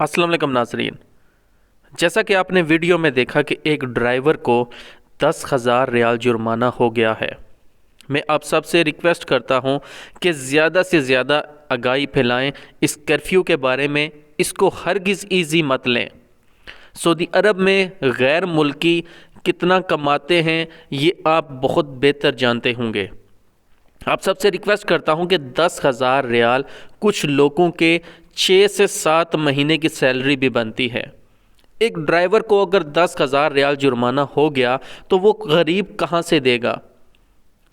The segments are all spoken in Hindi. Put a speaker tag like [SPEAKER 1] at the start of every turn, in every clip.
[SPEAKER 1] अस्सलाम वालेकुम नाज़रीन, जैसा कि आपने वीडियो में देखा कि एक ड्राइवर को 10,000 रियाल जुर्माना हो गया है। मैं आप सबसे रिक्वेस्ट करता हूं कि ज़्यादा से ज़्यादा आगाही फैलाएं इस कर्फ्यू के बारे में। इसको हरगिज़ ईजी मत लें। सऊदी अरब में गैर मुल्की कितना कमाते हैं ये आप बहुत बेहतर जानते होंगे। आप सबसे रिक्वेस्ट करता हूं कि 10,000 रियाल कुछ लोगों के 6 से 7 महीने की सैलरी भी बनती है। एक ड्राइवर को अगर 10,000 रियाल जुर्माना हो गया तो वो गरीब कहां से देगा।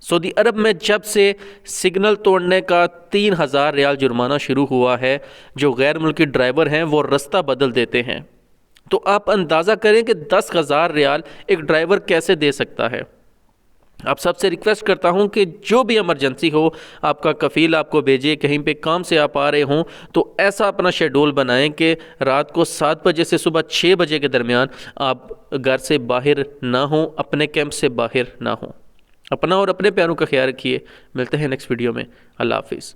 [SPEAKER 1] सऊदी अरब में जब से सिग्नल तोड़ने का 3,000 रियाल जुर्माना शुरू हुआ है, जो गैर मुल्की ड्राइवर हैं वो रास्ता बदल देते हैं। तो आप अंदाज़ा करें कि 10,000 रियाल एक ड्राइवर कैसे दे सकता है। आप सबसे रिक्वेस्ट करता हूं कि जो भी इमरजेंसी हो, आपका कफ़ील आपको भेजे, कहीं पे काम से आप आ रहे हों तो ऐसा अपना शेड्यूल बनाएं कि रात को 7 बजे से सुबह 6 बजे के दरमियान आप घर से बाहर ना हों, अपने कैंप से बाहर ना हों। अपना और अपने प्यारों का ख्याल रखिए। मिलते हैं नेक्स्ट वीडियो में। अल्लाह हाफिज़।